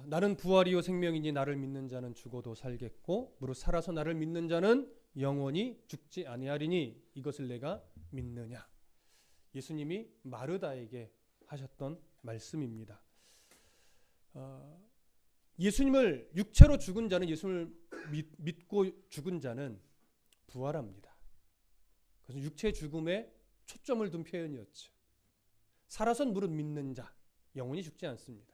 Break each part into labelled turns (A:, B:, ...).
A: 나는 부활이요 생명이니 나를 믿는 자는 죽어도 살겠고 무릇 살아서 나를 믿는 자는 영원히 죽지 아니하리니 이것을 내가 믿느냐. 예수님이 마르다에게 하셨던 말씀입니다. 예수님을 육체로 죽은 자는, 예수님을 믿고 죽은 자는 부활합니다. 그래서 육체의 죽음에 초점을 둔 표현이었죠. 살아선 무릇 믿는 자, 영원히 죽지 않습니다.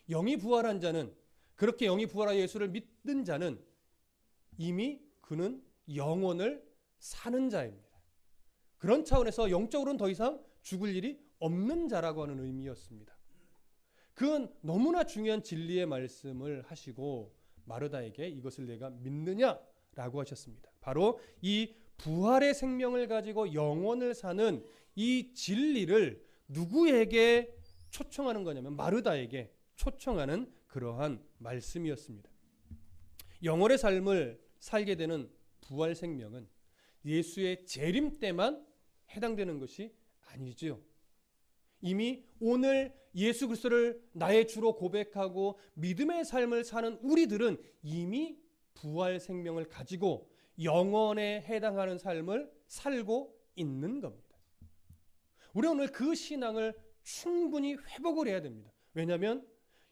A: 영이 부활한 자는, 그렇게 영이 부활하여 예수를 믿는 자는 이미 그는 영원을 사는 자입니다. 그런 차원에서 영적으로는 더 이상 죽을 일이 없는 자라고 하는 의미였습니다. 그건 너무나 중요한 진리의 말씀을 하시고 마르다에게 이것을 내가 믿느냐라고 하셨습니다. 바로 이 부활의 생명을 가지고 영원을 사는 이 진리를 누구에게 초청하는 거냐면 마르다에게 초청하는 그러한 말씀이었습니다. 영원의 삶을 살게 되는 부활 생명은 예수의 재림 때만 해당되는 것이 아니죠. 이미 오늘 예수 그리스도를 나의 주로 고백하고 믿음의 삶을 사는 우리들은 이미 부활 생명을 가지고 영원에 해당하는 삶을 살고 있는 겁니다. 우리 오늘 그 신앙을 충분히 회복을 해야 됩니다. 왜냐하면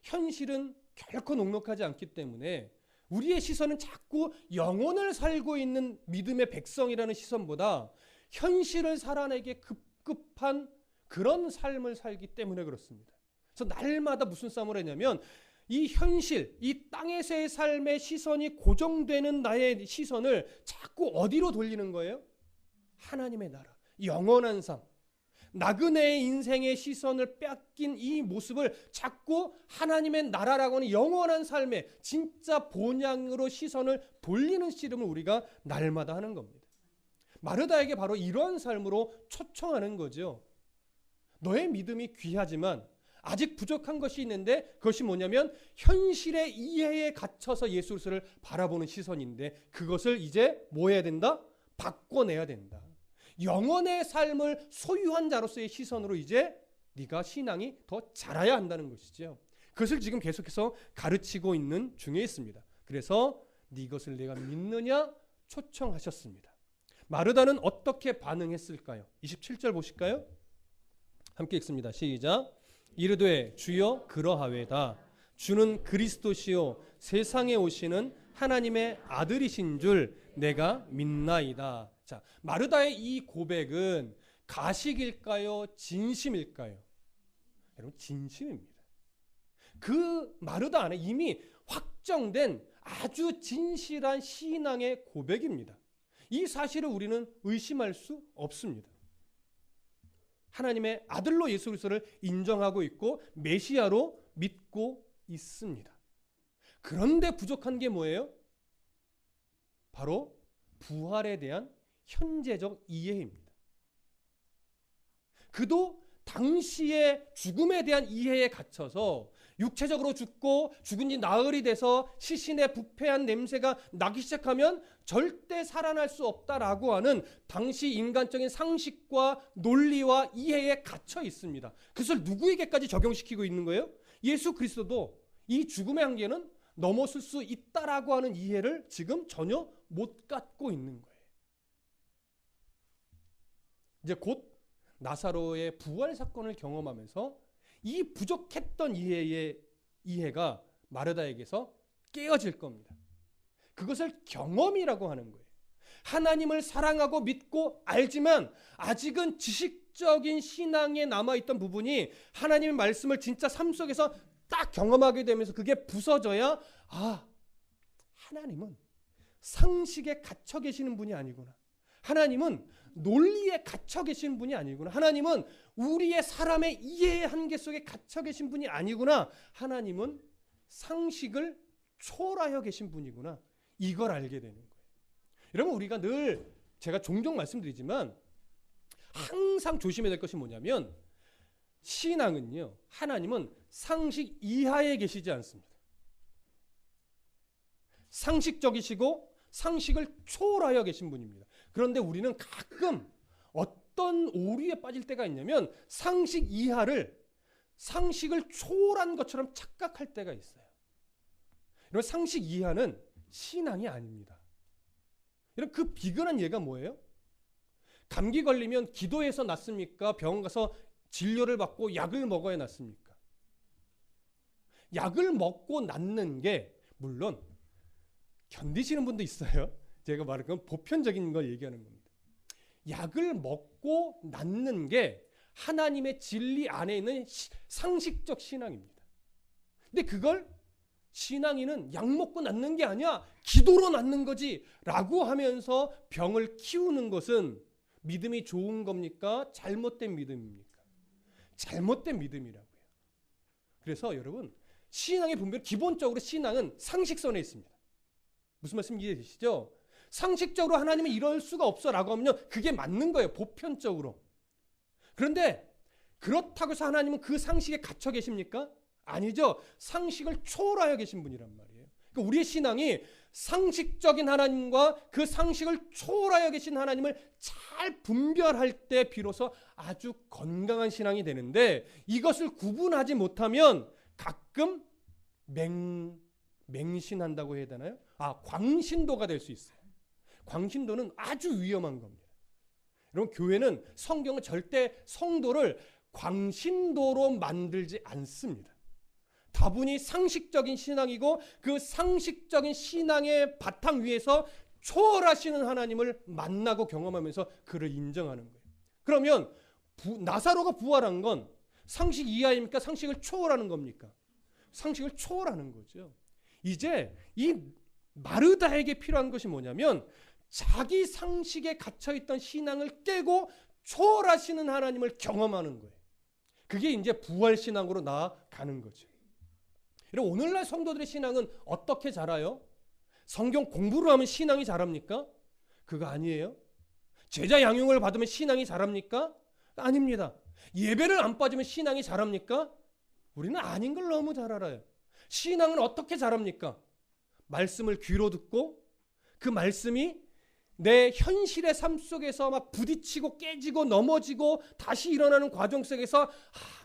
A: 현실은 결코 녹록하지 않기 때문에 우리의 시선은 자꾸 영혼을 살고 있는 믿음의 백성이라는 시선보다 현실을 살아내기 급급한 그런 삶을 살기 때문에 그렇습니다. 그래서 날마다 무슨 싸움을 했냐면 이 현실, 이 땅에서의 삶의 시선이 고정되는 나의 시선을 자꾸 어디로 돌리는 거예요? 하나님의 나라, 영원한 삶. 나그네의 인생의 시선을 뺏긴 이 모습을 자꾸 하나님의 나라라고 하는 영원한 삶에 진짜 본향으로 시선을 돌리는 씨름을 우리가 날마다 하는 겁니다. 마르다에게 바로 이런 삶으로 초청하는 거죠. 너의 믿음이 귀하지만 아직 부족한 것이 있는데 그것이 뭐냐면 현실의 이해에 갇혀서 예수 그리스도를 바라보는 시선인데 그것을 이제 뭐 해야 된다? 바꿔내야 된다. 영원의 삶을 소유한 자로서의 시선으로 이제 네가 신앙이 더 자라야 한다는 것이죠. 그것을 지금 계속해서 가르치고 있는 중에 있습니다. 그래서 네 것을 내가 믿느냐 초청하셨습니다. 마르다는 어떻게 반응했을까요? 27절 보실까요? 함께 읽습니다. 시작. 이르되 주여 그러하외다. 주는 그리스도시요 세상에 오시는 하나님의 아들이신 줄 내가 믿나이다. 자, 마르다의 이 고백은 가식일까요? 진심일까요? 여러분, 진심입니다. 그 마르다 안에 이미 확정된 아주 진실한 신앙의 고백입니다. 이 사실을 우리는 의심할 수 없습니다. 하나님의 아들로 예수 그리스도를 인정하고 있고 메시아로 믿고 있습니다. 그런데 부족한 게 뭐예요? 바로 부활에 대한 현재적 이해입니다. 그도 당시의 죽음에 대한 이해에 갇혀서 육체적으로 죽고 죽은 지 나흘이 돼서 시신의 부패한 냄새가 나기 시작하면 절대 살아날 수 없다라고 하는 당시 인간적인 상식과 논리와 이해에 갇혀 있습니다. 그것을 누구에게까지 적용시키고 있는 거예요? 예수 그리스도도 이 죽음의 한계는 넘어설 수 있다라고 하는 이해를 지금 전혀 못 갖고 있는 거예요. 이제 곧 나사로의 부활 사건을 경험하면서 이 부족했던 이해가 마르다에게서 깨어질 겁니다. 그것을 경험이라고 하는 거예요. 하나님을 사랑하고 믿고 알지만 아직은 지식적인 신앙에 남아있던 부분이 하나님의 말씀을 진짜 삶 속에서 딱 경험하게 되면서 그게 부서져야 하나님은 상식에 갇혀 계시는 분이 아니구나. 하나님은 논리에 갇혀 계신 분이 아니구나. 하나님은 우리의 사람의 이해의 한계 속에 갇혀 계신 분이 아니구나. 하나님은 상식을 초월하여 계신 분이구나. 이걸 알게 되는 거예요. 여러분, 우리가 늘 제가 종종 말씀드리지만 항상 조심해야 될 것이 뭐냐면 신앙은요, 하나님은 상식 이하에 계시지 않습니다. 상식적이시고 상식을 초월하여 계신 분입니다. 그런데 우리는 가끔 어떤 오류에 빠질 때가 있냐면 상식 이하를 상식을 초월한 것처럼 착각할 때가 있어요. 이런 상식 이하는 신앙이 아닙니다. 이런 그 비근한 예가 뭐예요? 감기 걸리면 기도해서 낫습니까? 병원 가서 진료를 받고 약을 먹어야 낫습니까? 약을 먹고 낫는 게 물론 견디시는 분도 있어요. 제가 말한 건 보편적인 걸 얘기하는 겁니다. 약을 먹고 낫는 게 하나님의 진리 안에 있는 상식적 신앙입니다. 근데 그걸 신앙인은 약 먹고 낫는 게 아니야, 기도로 낫는 거지 라고 하면서 병을 키우는 것은 믿음이 좋은 겁니까? 잘못된 믿음입니까? 잘못된 믿음이라고요. 그래서 여러분, 신앙의 분별, 기본적으로 신앙은 상식선에 있습니다. 무슨 말씀 이해되시죠? 상식적으로 하나님은 이럴 수가 없어 라고 하면 그게 맞는 거예요, 보편적으로. 그런데 그렇다고 해서 하나님은 그 상식에 갇혀 계십니까? 아니죠. 상식을 초월하여 계신 분이란 말이에요. 그러니까 우리의 신앙이 상식적인 하나님과 그 상식을 초월하여 계신 하나님을 잘 분별할 때 비로소 아주 건강한 신앙이 되는데, 이것을 구분하지 못하면 가끔 맹신한다고 해야 되나요? 광신도가 될 수 있어요. 광신도는 아주 위험한 겁니다. 여러분, 교회는, 성경은 절대 성도를 광신도로 만들지 않습니다. 다분히 상식적인 신앙이고 그 상식적인 신앙의 바탕 위에서 초월하시는 하나님을 만나고 경험하면서 그를 인정하는 거예요. 그러면 나사로가 부활한 건 상식 이하입니까? 상식을 초월하는 겁니까? 상식을 초월하는 거죠. 이제 이 마르다에게 필요한 것이 뭐냐면 자기 상식에 갇혀있던 신앙을 깨고 초월하시는 하나님을 경험하는 거예요. 그게 이제 부활신앙으로 나아가는 거죠. 여러분, 오늘날 성도들의 신앙은 어떻게 자라요? 성경 공부를 하면 신앙이 자랍니까? 그거 아니에요. 제자 양육을 받으면 신앙이 자랍니까? 아닙니다. 예배를 안 빠지면 신앙이 자랍니까? 우리는 아닌 걸 너무 잘 알아요. 신앙은 어떻게 자랍니까? 말씀을 귀로 듣고 그 말씀이 내 현실의 삶 속에서 막 부딪히고 깨지고 넘어지고 다시 일어나는 과정 속에서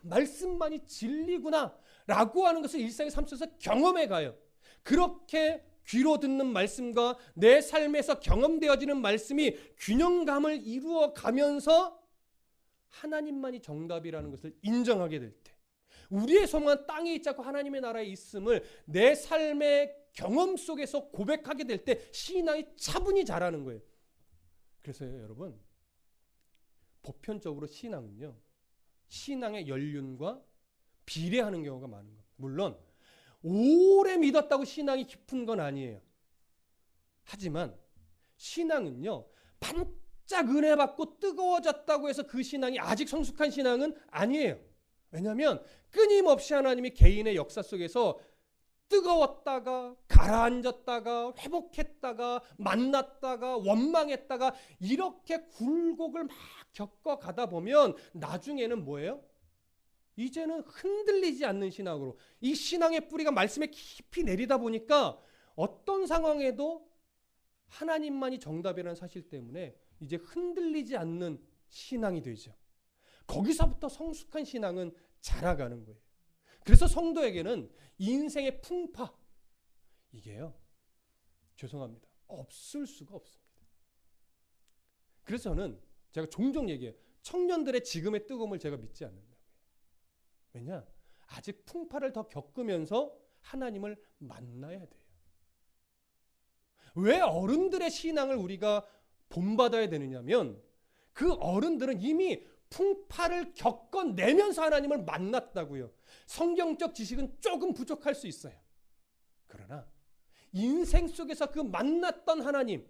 A: 말씀만이 진리구나 라고 하는 것을 일상의 삶 속에서 경험해 가요. 그렇게 귀로 듣는 말씀과 내 삶에서 경험되어지는 말씀이 균형감을 이루어 가면서 하나님만이 정답이라는 것을 인정하게 될 때, 우리의 소망은 땅에 있지 않고 하나님의 나라에 있음을 내 삶의 경험 속에서 고백하게 될 때 신앙이 차분히 자라는 거예요. 그래서요, 여러분, 보편적으로 신앙은요, 신앙의 연륜과 비례하는 경우가 많은 겁니다. 물론 오래 믿었다고 신앙이 깊은 건 아니에요. 하지만 신앙은요, 반짝 은혜 받고 뜨거워졌다고 해서 그 신앙이 아직 성숙한 신앙은 아니에요. 왜냐하면 끊임없이 하나님이 개인의 역사 속에서 뜨거웠다가 가라앉았다가 회복했다가 만났다가 원망했다가 이렇게 굴곡을 막 겪어가다 보면 나중에는 뭐예요? 이제는 흔들리지 않는 신앙으로, 이 신앙의 뿌리가 말씀에 깊이 내리다 보니까 어떤 상황에도 하나님만이 정답이라는 사실 때문에 이제 흔들리지 않는 신앙이 되죠. 거기서부터 성숙한 신앙은 자라가는 거예요. 그래서 성도에게는 인생의 풍파, 이게요, 죄송합니다, 없을 수가 없습니다. 그래서 저는 제가 종종 얘기해요. 청년들의 지금의 뜨거움을 제가 믿지 않는다고요. 왜냐? 아직 풍파를 더 겪으면서 하나님을 만나야 돼요. 왜 어른들의 신앙을 우리가 본받아야 되느냐면 그 어른들은 이미 풍파를 겪어내면서 하나님을 만났다고요. 성경적 지식은 조금 부족할 수 있어요. 그러나 인생 속에서 그 만났던 하나님,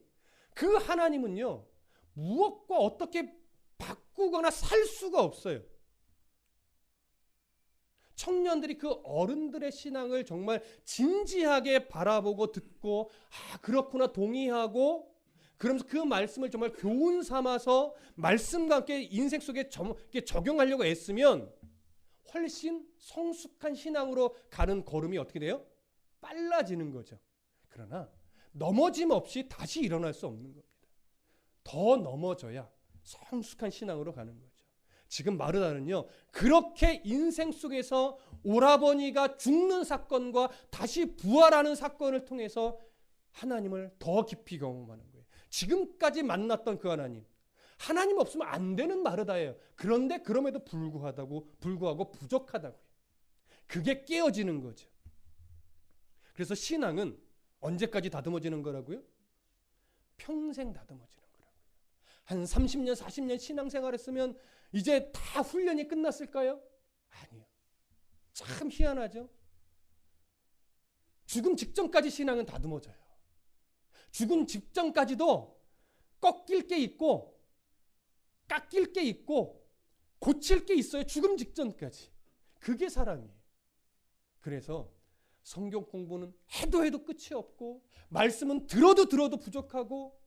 A: 그 하나님은요, 무엇과 어떻게 바꾸거나 살 수가 없어요. 청년들이 그 어른들의 신앙을 정말 진지하게 바라보고 듣고 그렇구나 동의하고 그러면서 그 말씀을 정말 교훈 삼아서 말씀과 함께 인생 속에 적용하려고 애쓰면 훨씬 성숙한 신앙으로 가는 걸음이 어떻게 돼요? 빨라지는 거죠. 그러나 넘어짐 없이 다시 일어날 수 없는 겁니다. 더 넘어져야 성숙한 신앙으로 가는 거죠. 지금 마르다는요, 그렇게 인생 속에서 오라버니가 죽는 사건과 다시 부활하는 사건을 통해서 하나님을 더 깊이 경험하는 거예요. 지금까지 만났던 그 하나님 없으면 안 되는 마르다예요. 그런데 그럼에도 불구하고 부족하다고요. 그게 깨어지는 거죠. 그래서 신앙은 언제까지 다듬어지는 거라고요? 평생 다듬어지는 거라고요. 한 30년, 40년 신앙생활 했으면 이제 다 훈련이 끝났을까요? 아니요. 참 희한하죠. 죽음 직전까지 신앙은 다듬어져요. 죽음 직전까지도 꺾일 게 있고 깎일 게 있고 고칠 게 있어요. 죽음 직전까지. 그게 사람이에요. 그래서 성경 공부는 해도 끝이 없고 말씀은 들어도 부족하고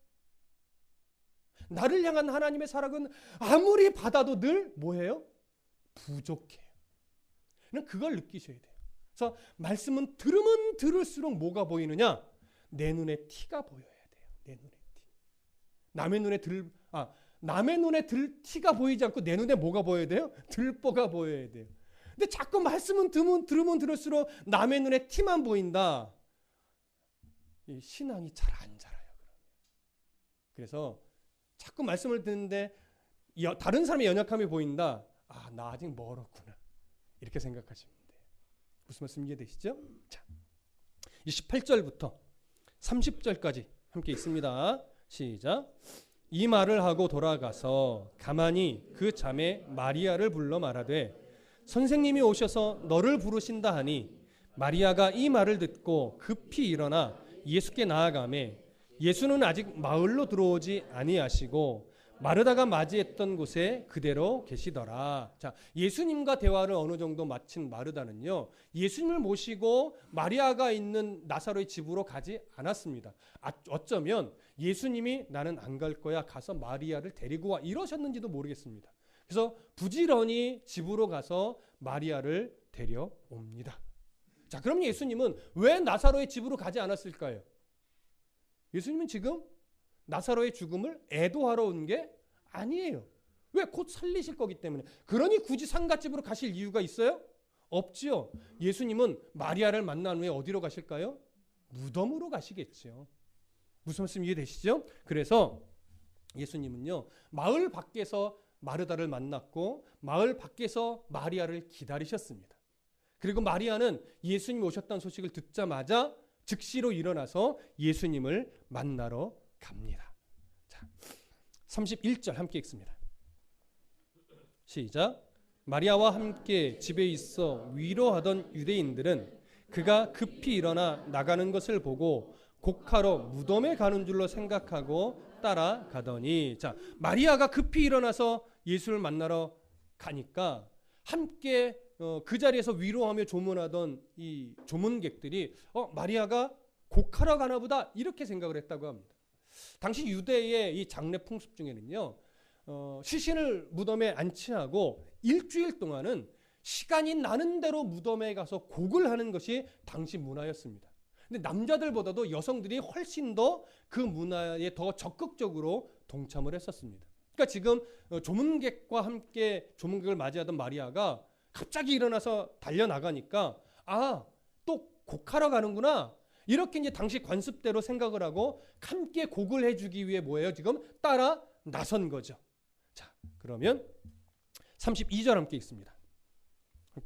A: 나를 향한 하나님의 사랑은 아무리 받아도 늘 뭐예요? 부족해요. 그걸 느끼셔야 돼요. 그래서 말씀은 들으면 들을수록 뭐가 보이느냐? 내 눈에 티가 보여야 돼요. 내 눈에 티. 남의 눈에 들 티가 보이지 않고 내 눈에 뭐가 보여야 돼요? 들보가 보여야 돼요. 근데 자꾸 말씀은 들으면 들을수록 남의 눈에 티만 보인다. 이 신앙이 잘 안 자라요. 그래서 자꾸 말씀을 듣는데 다른 사람의 연약함이 보인다. 아, 나 아직 멀었구나. 이렇게 생각하시면 돼요. 무슨 말씀 이해되시죠? 자, 28절부터 30절까지 함께 있습니다. 시작. 이 말을 하고 돌아가서 가만히 그 자매 마리아를 불러 말하되 선생님이 오셔서 너를 부르신다 하니 마리아가 이 말을 듣고 급히 일어나 예수께 나아가매 예수는 아직 마을로 들어오지 아니하시고 마르다가 맞이했던 곳에 그대로 계시더라. 자, 예수님과 대화를 어느 정도 마친 마르다는요, 예수님을 모시고 마리아가 있는 나사로의 집으로 가지 않았습니다. 어쩌면 예수님이 나는 안 갈 거야, 가서 마리아를 데리고 와, 이러셨는지도 모르겠습니다. 그래서 부지런히 집으로 가서 마리아를 데려옵니다. 자, 그럼 예수님은 왜 나사로의 집으로 가지 않았을까요? 예수님은 지금 나사로의 죽음을 애도하러 온 게 아니에요. 왜? 곧 살리실 거기 때문에. 그러니 굳이 상갓집으로 가실 이유가 있어요? 없지요. 예수님은 마리아를 만난 후에 어디로 가실까요? 무덤으로 가시겠죠. 무슨 말씀 이해되시죠? 그래서 예수님은요, 마을 밖에서 마르다를 만났고 마을 밖에서 마리아를 기다리셨습니다. 그리고 마리아는 예수님이 오셨다는 소식을 듣자마자 즉시로 일어나서 예수님을 만나러 갑니다. 자, 31절 함께 읽습니다. 시작. 마리아와 함께 집에 있어 위로하던 유대인들은 그가 급히 일어나 나가는 것을 보고 곡하러 무덤에 가는 줄로 생각하고 따라가더니, 자, 마리아가 급히 일어나서 예수를 만나러 가니까 함께 그 자리에서 위로하며 조문하던 이 조문객들이 마리아가 곡하러 가나 보다 이렇게 생각을 했다고 합니다. 당시 유대의 이 장례 풍습 중에는요, 시신을 무덤에 안치하고 일주일 동안은 시간이 나는 대로 무덤에 가서 곡을 하는 것이 당시 문화였습니다. 근데 남자들보다도 여성들이 훨씬 더 그 문화에 더 적극적으로 동참을 했었습니다. 그러니까 지금 조문객과 함께 조문객을 맞이하던 마리아가 갑자기 일어나서 달려나가니까 또 곡하러 가는구나. 이렇게 이제 당시 관습대로 생각을 하고 함께 곡을 해주기 위해 뭐예요? 지금 따라 나선 거죠. 자, 그러면 32절 함께 읽습니다.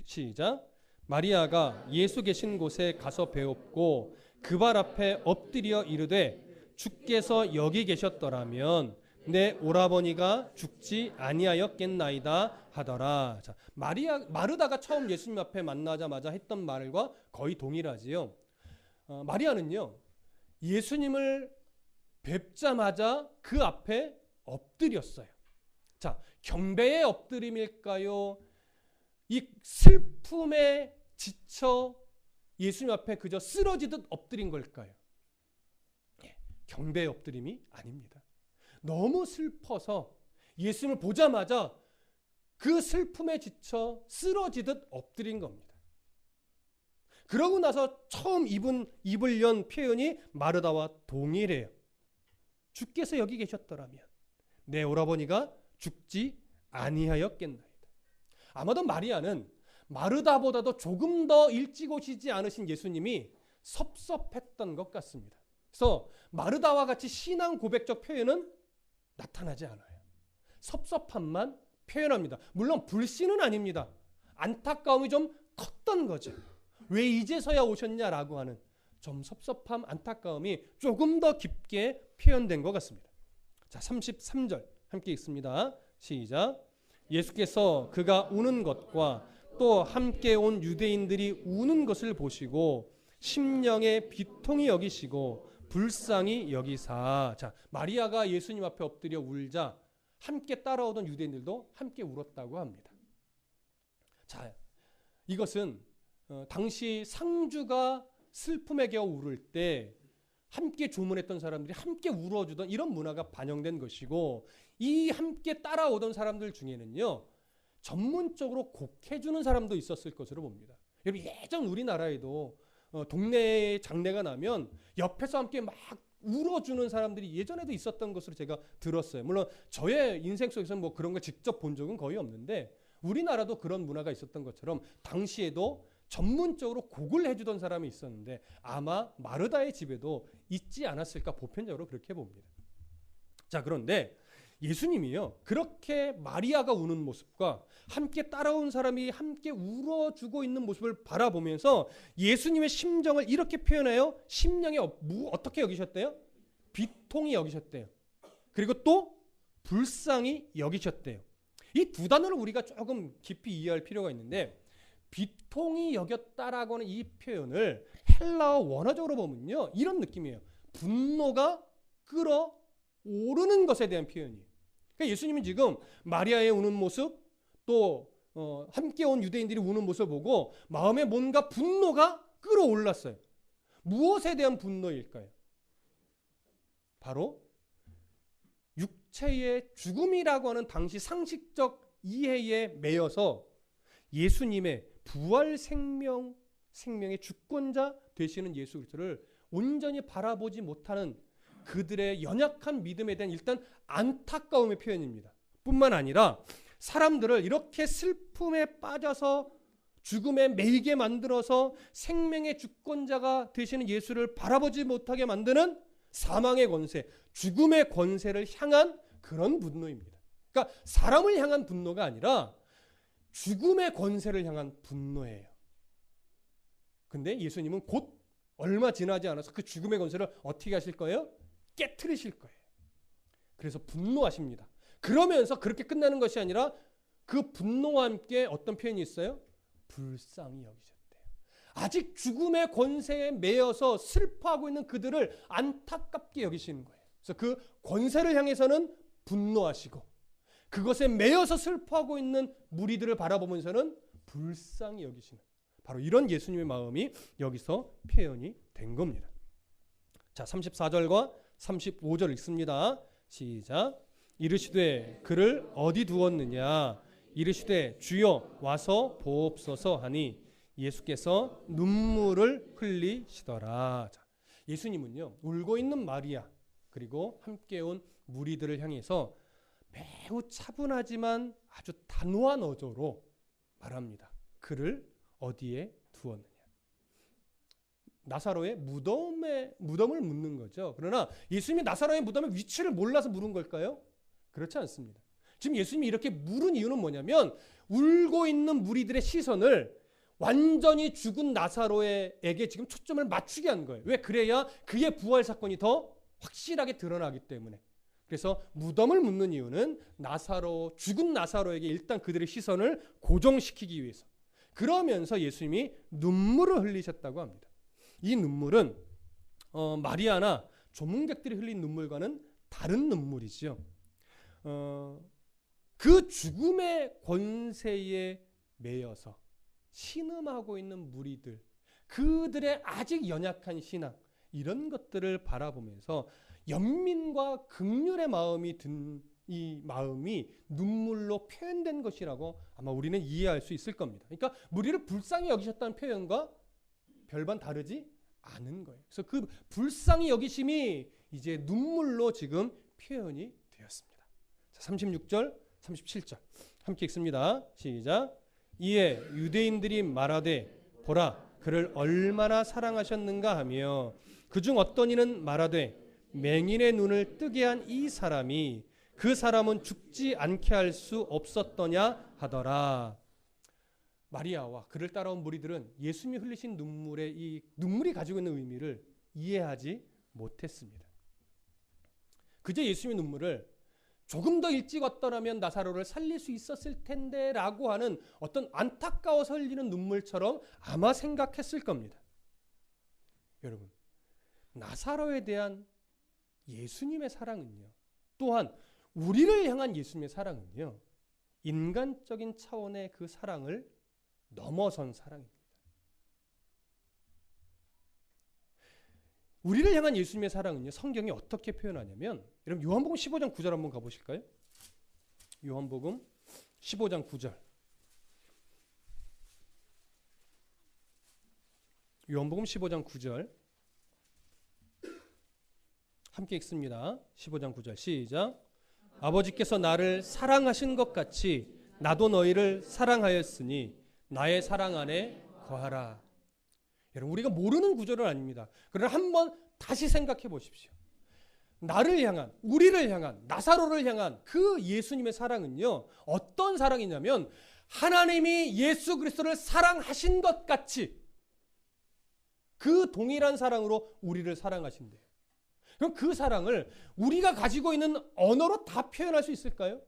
A: 시작. 마리아가 예수 계신 곳에 가서 배웠고 그 발 앞에 엎드려 이르되 주께서 여기 계셨더라면 내 오라버니가 죽지 아니하였겠나이다 하더라. 자, 마르다가 처음 예수님 앞에 만나자마자 했던 말과 거의 동일하지요. 마리아는요, 예수님을 뵙자마자 그 앞에 엎드렸어요. 자, 경배의 엎드림일까요? 이 슬픔에 지쳐 예수님 앞에 그저 쓰러지듯 엎드린 걸까요? 경배의 엎드림이 아닙니다. 너무 슬퍼서 예수님을 보자마자 그 슬픔에 지쳐 쓰러지듯 엎드린 겁니다. 그러고 나서 처음 입을 연 표현이 마르다와 동일해요. 주께서 여기 계셨더라면 내 오라버니가 죽지 아니하였겠나요? 아마도 마리아는 마르다보다도 조금 더 일찍 오시지 않으신 예수님이 섭섭했던 것 같습니다. 그래서 마르다와 같이 신앙 고백적 표현은 나타나지 않아요. 섭섭함만 표현합니다. 물론 불신은 아닙니다. 안타까움이 좀 컸던 거죠. 왜 이제서야 오셨냐라고 하는 좀 섭섭함, 안타까움이 조금 더 깊게 표현된 것 같습니다. 자, 33절 함께 읽습니다. 시작. 예수께서 그가 우는 것과 또 함께 온 유대인들이 우는 것을 보시고 심령에 비통히 여기시고 불쌍히 여기사. 자, 마리아가 예수님 앞에 엎드려 울자 함께 따라오던 유대인들도 함께 울었다고 합니다. 자, 이것은 당시 상주가 슬픔에 겨워 울을 때 함께 조문했던 사람들이 함께 울어주던 이런 문화가 반영된 것이고, 이 함께 따라오던 사람들 중에는요 전문적으로 곡해주는 사람도 있었을 것으로 봅니다. 여러분, 예전 우리나라에도 동네에 장례가 나면 옆에서 함께 막 울어주는 사람들이 예전에도 있었던 것으로 제가 들었어요. 물론 저의 인생 속에서는 뭐 그런 걸 직접 본 적은 거의 없는데, 우리나라도 그런 문화가 있었던 것처럼 당시에도 전문적으로 곡을 해주던 사람이 있었는데 아마 마르다의 집에도 있지 않았을까, 보편적으로 그렇게 봅니다. 자, 그런데 예수님이요 그렇게 마리아가 우는 모습과 함께 따라온 사람이 함께 울어주고 있는 모습을 바라보면서 예수님의 심정을 이렇게 표현해요. 심령에 어떻게 여기셨대요? 비통히 여기셨대요. 그리고 또 불쌍히 여기셨대요. 이 두 단어를 우리가 조금 깊이 이해할 필요가 있는데, 비통히 여겼다라고 하는 이 표현을 헬라어 원어적으로 보면요 이런 느낌이에요. 분노가 끓어오르는 것에 대한 표현이에요. 그러니까 예수님은 지금 마리아의 우는 모습, 또 함께 온 유대인들이 우는 모습을 보고 마음에 뭔가 분노가 끓어올랐어요. 무엇에 대한 분노일까요? 바로 육체의 죽음이라고 하는 당시 상식적 이해에 매여서 예수님의 부활 생명의 주권자 되시는 예수 그리스도를 온전히 바라보지 못하는 그들의 연약한 믿음에 대한 일단 안타까움의 표현입니다. 뿐만 아니라 사람들을 이렇게 슬픔에 빠져서 죽음에 매이게 만들어서 생명의 주권자가 되시는 예수를 바라보지 못하게 만드는 사망의 권세, 죽음의 권세를 향한 그런 분노입니다. 그러니까 사람을 향한 분노가 아니라 죽음의 권세를 향한 분노예요. 근데 예수님은 곧 얼마 지나지 않아서 그 죽음의 권세를 어떻게 하실 거예요? 깨트리실 거예요. 그래서 분노하십니다. 그러면서 그렇게 끝나는 것이 아니라 그 분노와 함께 어떤 표현이 있어요? 불쌍히 여기셨대요. 아직 죽음의 권세에 매여서 슬퍼하고 있는 그들을 안타깝게 여기시는 거예요. 그래서 그 권세를 향해서는 분노하시고, 그것에 매여서 슬퍼하고 있는 무리들을 바라보면서는 불쌍히 여기시는, 바로 이런 예수님의 마음이 여기서 표현이 된 겁니다. 자, 34절과 35절 읽습니다. 시작. 이르시되 그를 어디 두었느냐? 이르시되 주여 와서 보옵소서 하니 예수께서 눈물을 흘리시더라. 자, 예수님은요 울고 있는 마리아 그리고 함께 온 무리들을 향해서 매우 차분하지만 아주 단호한 어조로 말합니다. 그를 어디에 두었느냐? 나사로의 무덤을 묻는 거죠. 그러나 예수님이 나사로의 무덤의 위치를 몰라서 물은 걸까요? 그렇지 않습니다. 지금 예수님이 이렇게 물은 이유는 뭐냐면 울고 있는 무리들의 시선을 완전히 죽은 나사로에게 지금 초점을 맞추게 한 거예요. 왜? 그래야 그의 부활 사건이 더 확실하게 드러나기 때문에. 그래서 무덤을 묻는 이유는 죽은 나사로에게 일단 그들의 시선을 고정시키기 위해서. 그러면서 예수님이 눈물을 흘리셨다고 합니다. 이 눈물은 마리아나 조문객들이 흘린 눈물과는 다른 눈물이지요. 그 죽음의 권세에 매여서 신음하고 있는 무리들, 그들의 아직 연약한 신앙, 이런 것들을 바라보면서 연민과 긍휼의 마음이 든 이 마음이 눈물로 표현된 것이라고 아마 우리는 이해할 수 있을 겁니다. 그러니까 무리를 불쌍히 여기셨다는 표현과 별반 다르지 않은 거예요. 그래서 그 불쌍히 여기심이 이제 눈물로 지금 표현이 되었습니다. 자, 36절, 37절 함께 읽습니다. 시작. 이에 유대인들이 말하되 보라 그를 얼마나 사랑하셨는가 하며 그중 어떤 이는 말하되 맹인의 눈을 뜨게 한 이 사람이 그 사람은 죽지 않게 할 수 없었더냐 하더라. 마리아와 그를 따라온 무리들은 예수님이 흘리신 눈물의 이 눈물이 가지고 있는 의미를 이해하지 못했습니다. 그저 예수님의 눈물을 조금 더 일찍 왔더라면 나사로를 살릴 수 있었을 텐데 라고 하는 어떤 안타까워서 흘리는 눈물처럼 아마 생각했을 겁니다. 여러분, 나사로에 대한 예수님의 사랑은요, 또한 우리를 향한 예수님의 사랑은요, 인간적인 차원의 그 사랑을 넘어선 사랑입니다. 우리를 향한 예수님의 사랑은요, 성경이 어떻게 표현하냐면, 여러분 요한복음 15장 9절 한번 가보실까요? 요한복음 15장 9절. 요한복음 15장 9절. 함께 읽습니다. 15장 9절 시작. 아버지께서 나를 사랑하신 것 같이 나도 너희를 사랑하였으니 나의 사랑 안에 거하라. 여러분 우리가 모르는 구절은 아닙니다. 그러나 한번 다시 생각해 보십시오. 나를 향한, 우리를 향한, 나사로를 향한 그 예수님의 사랑은요, 어떤 사랑이냐면 하나님이 예수 그리스도를 사랑하신 것 같이 그 동일한 사랑으로 우리를 사랑하신대요. 그럼 그 사랑을 우리가 가지고 있는 언어로 다 표현할 수 있을까요?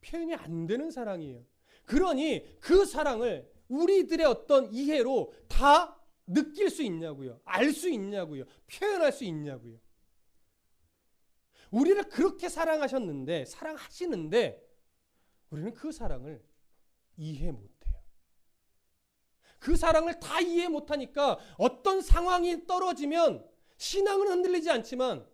A: 표현이 안 되는 사랑이에요. 그러니 그 사랑을 우리들의 어떤 이해로 다 느낄 수 있냐고요? 알 수 있냐고요? 표현할 수 있냐고요? 우리를 그렇게 사랑하셨는데, 사랑하시는데 우리는 그 사랑을 이해 못해요. 그 사랑을 다 이해 못하니까 어떤 상황이 떨어지면 신앙은 흔들리지 않지만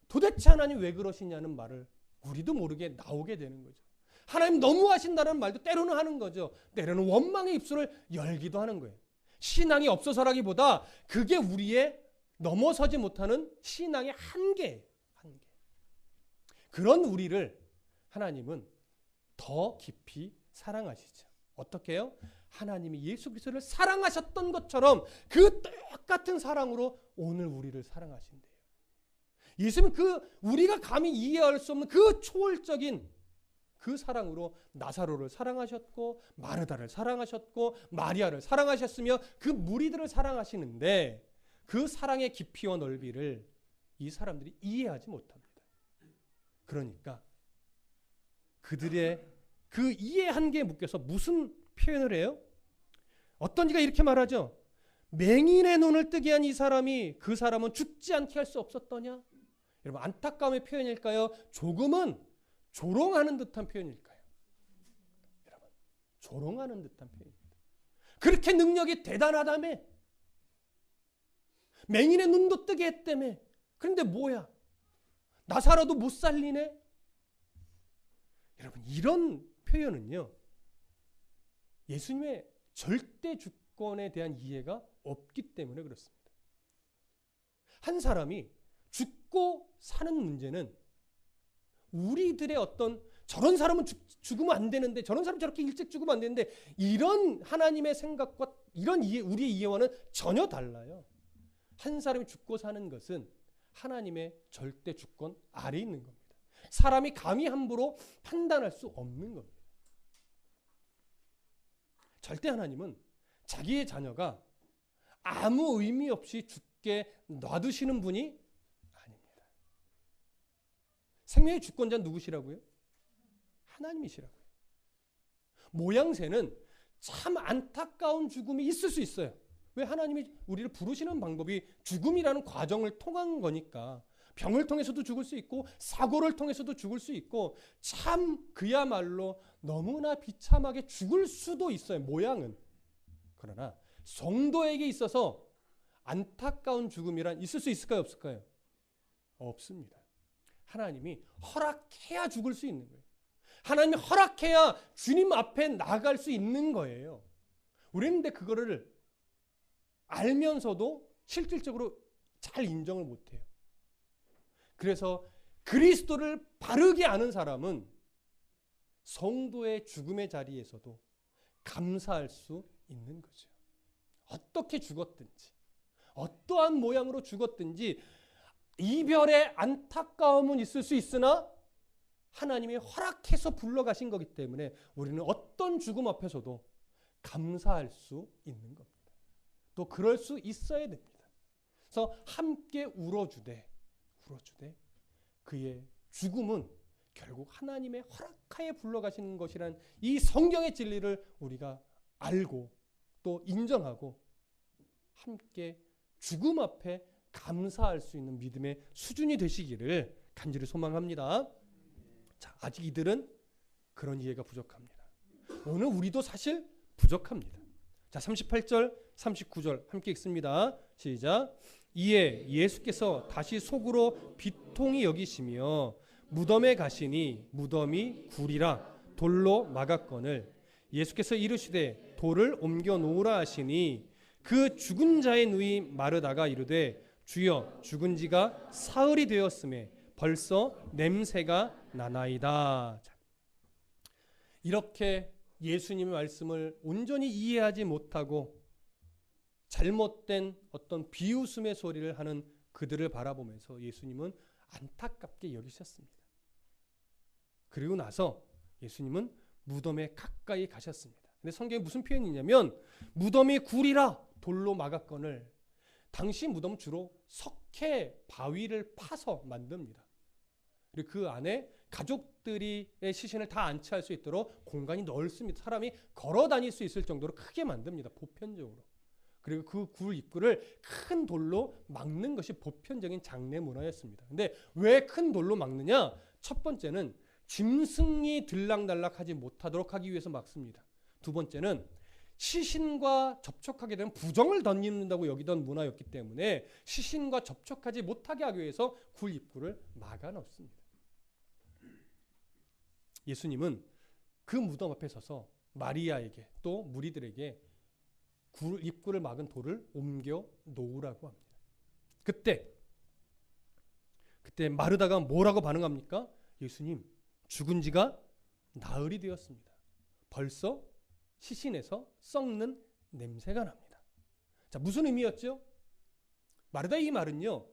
A: 도대체 하나님 왜 그러시냐는 말을 우리도 모르게 나오게 되는 거죠. 하나님 너무하신다는 말도 때로는 하는 거죠. 때로는 원망의 입술을 열기도 하는 거예요. 신앙이 없어서라기보다 그게 우리의 넘어서지 못하는 신앙의 한계예요. 한계. 그런 우리를 하나님은 더 깊이 사랑하시죠. 어떻게 해요? 하나님이 예수 그리스도를 사랑하셨던 것처럼 그 똑같은 사랑으로 오늘 우리를 사랑하신대요. 예수님은 그 우리가 감히 이해할 수 없는 그 초월적인 그 사랑으로 나사로를 사랑하셨고 마르다를 사랑하셨고 마리아를 사랑하셨으며 그 무리들을 사랑하시는데 그 사랑의 깊이와 넓이를 이 사람들이 이해하지 못합니다. 그러니까 그들의 그 이해 한계에 묶여서 무슨 표현을 해요? 어떤 이가 이렇게 말하죠. 맹인의 눈을 뜨게 한 이 사람이 그 사람은 죽지 않게 할 수 없었더냐? 여러분 안타까움의 표현일까요? 조금은 조롱하는 듯한 표현일까요? 여러분 조롱하는 듯한 표현입니다. 그렇게 능력이 대단하다며 맹인의 눈도 뜨게 했다며 그런데 뭐야? 나사로도 못 살리네? 여러분 이런 표현은요 예수님의 절대 주권에 대한 이해가 없기 때문에 그렇습니다. 한 사람이 죽고 사는 문제는 우리들의 어떤 저런 사람은 죽으면 안 되는데 저런 사람 저렇게 일찍 죽으면 안 되는데 이런 하나님의 생각과 이런 이해, 우리의 이해와는 전혀 달라요. 한 사람이 죽고 사는 것은 하나님의 절대 주권 아래에 있는 겁니다. 사람이 감히 함부로 판단할 수 없는 겁니다. 절대 하나님은 자기의 자녀가 아무 의미 없이 죽게 놔두시는 분이 아닙니다. 생명의 주권자는 누구시라고요? 하나님이시라고요. 모양새는 참 안타까운 죽음이 있을 수 있어요. 왜? 하나님이 우리를 부르시는 방법이 죽음이라는 과정을 통한 거니까. 병을 통해서도 죽을 수 있고 사고를 통해서도 죽을 수 있고 참 그야말로 너무나 비참하게 죽을 수도 있어요. 모양은. 그러나 성도에게 있어서 안타까운 죽음이란 있을 수 있을까요? 없을까요? 없습니다. 하나님이 허락해야 죽을 수 있는 거예요. 하나님이 허락해야 주님 앞에 나갈 수 있는 거예요. 우리는 근데 그거를 알면서도 실질적으로 잘 인정을 못해요. 그래서 그리스도를 바르게 아는 사람은 성도의 죽음의 자리에서도 감사할 수 있는 거죠. 어떻게 죽었든지, 어떠한 모양으로 죽었든지 이별의 안타까움은 있을 수 있으나 하나님이 허락해서 불러가신 거기 때문에 우리는 어떤 죽음 앞에서도 감사할 수 있는 겁니다. 또 그럴 수 있어야 됩니다. 그래서 함께 울어주되 그의 죽음은 결국 하나님의 허락하에 불러가시는 것이란 이 성경의 진리를 우리가 알고 또 인정하고 함께 죽음 앞에 감사할 수 있는 믿음의 수준이 되시기를 간절히 소망합니다. 자, 아직 이들은 그런 이해가 부족합니다. 오늘 우리도 사실 부족합니다. 자, 38절, 39절 함께 읽습니다. 시작. 이에 예수께서 다시 속으로 비통히 여기시며 무덤에 가시니 무덤이 굴이라 돌로 막았거늘 예수께서 이르시되 돌을 옮겨 놓으라 하시니 그 죽은 자의 누이 마르다가 이르되 주여 죽은 지가 사흘이 되었음에 벌써 냄새가 나나이다. 이렇게 예수님의 말씀을 온전히 이해하지 못하고 잘못된 어떤 비웃음의 소리를 하는 그들을 바라보면서 예수님은 안타깝게 여기셨습니다. 그리고 나서 예수님은 무덤에 가까이 가셨습니다. 근데 성경에 무슨 표현이 있냐면 무덤이 굴이라 돌로 막았거늘 당시 무덤은 주로 석회 바위를 파서 만듭니다. 그리고 그 안에 가족들의 시신을 다 안치할 수 있도록 공간이 넓습니다. 사람이 걸어 다닐 수 있을 정도로 크게 만듭니다. 보편적으로. 그리고 그 굴 입구를 큰 돌로 막는 것이 보편적인 장례 문화였습니다. 근데 왜 큰 돌로 막느냐? 첫 번째는 짐승이 들락날락하지 못하도록 하기 위해서 막습니다. 두 번째는 시신과 접촉하게 되면 부정을 던진다고 여기던 문화였기 때문에 시신과 접촉하지 못하게 하기 위해서 굴 입구를 막아 놓습니다. 예수님은 그 무덤 앞에 서서 마리아에게 또 무리들에게 굴 입구를 막은 돌을 옮겨 놓으라고 합니다. 그때 마르다가 뭐라고 반응합니까? 예수님, 죽은 지가 나흘이 되었습니다. 벌써 시신에서 썩는 냄새가 납니다. 자, 무슨 의미였죠? 마르다 이 말은요,